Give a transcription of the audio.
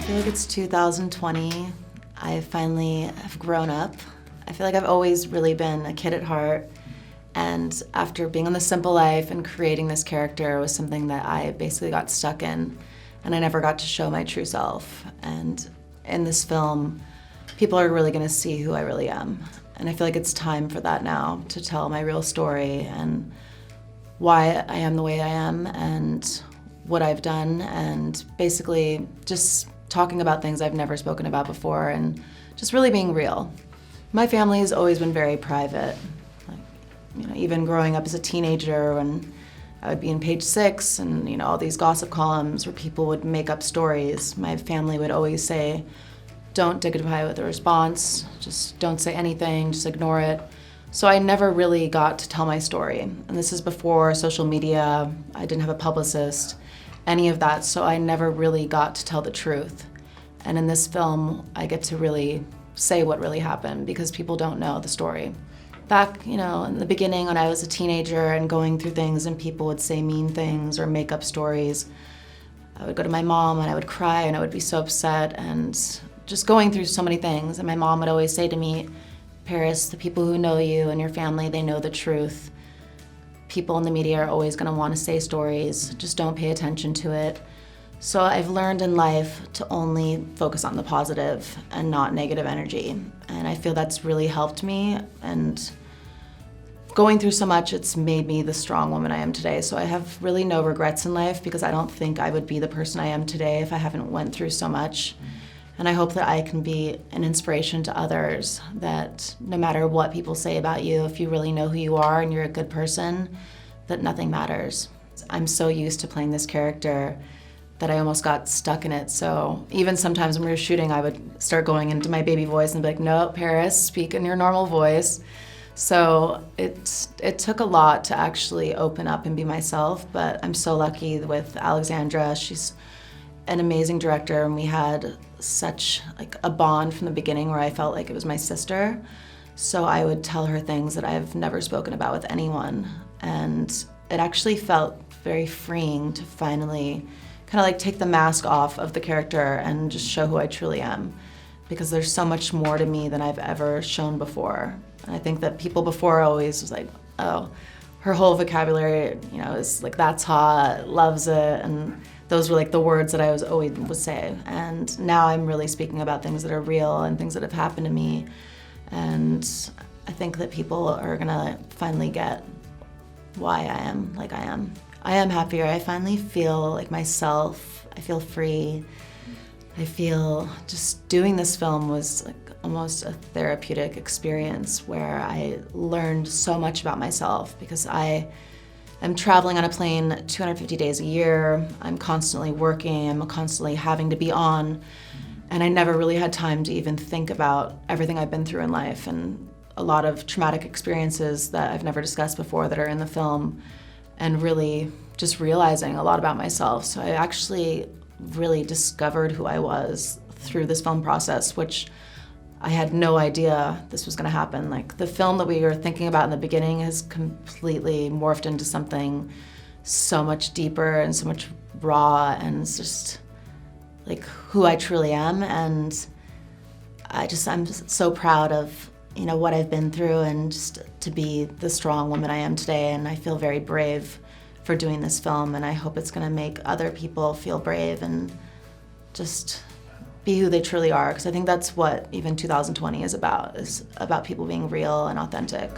feel like it's 2020. I finally have grown up. I feel like I've always really been a kid at heart. And after being on The Simple Life and creating this character was something that I basically got stuck in, and I never got to show my true self. And in this film, people are really gonna see who I really am. And I feel like it's time for that now, to tell my real story and why I am the way I am and what I've done, and basically just talking about things I've never spoken about before and just really being real. My family has always been very private. Even growing up as a teenager, when I would be in Page 6 and all these gossip columns where people would make up stories, my family would always say, don't dignify with a response, just don't say anything, just ignore it. So I never really got to tell my story. And this is before social media, I didn't have a publicist, any of that, so I never really got to tell the truth. And in this film, I get to really say what really happened because people don't know the story. Back, in the beginning when I was a teenager and going through things and people would say mean things or make up stories, I would go to my mom and I would cry and I would be so upset and just going through so many things. And my mom would always say to me, Paris, the people who know you and your family, they know the truth. People in the media are always gonna wanna say stories, just don't pay attention to it. So I've learned in life to only focus on the positive and not negative energy. And I feel that's really helped me, and going through so much, it's made me the strong woman I am today. So I have really no regrets in life because I don't think I would be the person I am today if I haven't went through so much. And I hope that I can be an inspiration to others, that no matter what people say about you, if you really know who you are and you're a good person, that nothing matters. I'm so used to playing this character that I almost got stuck in it. So even sometimes when we were shooting, I would start going into my baby voice and be like, no, Paris, speak in your normal voice. So it took a lot to actually open up and be myself, but I'm so lucky with Alexandra. She's an amazing director, and we had such a bond from the beginning where I felt like it was my sister. So I would tell her things that I've never spoken about with anyone. And it actually felt very freeing to finally kind of take the mask off of the character and just show who I truly am. Because there's so much more to me than I've ever shown before. And I think that people before always was like, oh, her whole vocabulary, is that's hot, loves it, and those were the words that I always would say. And now I'm really speaking about things that are real and things that have happened to me. And I think that people are gonna finally get why I am like I am. I am happier. I finally feel like myself. I feel free. I feel just doing this film was almost a therapeutic experience where I learned so much about myself, because I am traveling on a plane 250 days a year. I'm constantly working. I'm constantly having to be on. And I never really had time to even think about everything I've been through in life, and a lot of traumatic experiences that I've never discussed before that are in the film, and really just realizing a lot about myself. So I actually really discovered who I was through this film process, which I had no idea this was gonna happen. The film that we were thinking about in the beginning has completely morphed into something so much deeper and so much raw, and it's just who I truly am. And I'm just so proud of what I've been through, and just to be the strong woman I am today. And I feel very brave for doing this film, and I hope it's gonna make other people feel brave and just be who they truly are, because I think that's what even 2020 is about people being real and authentic.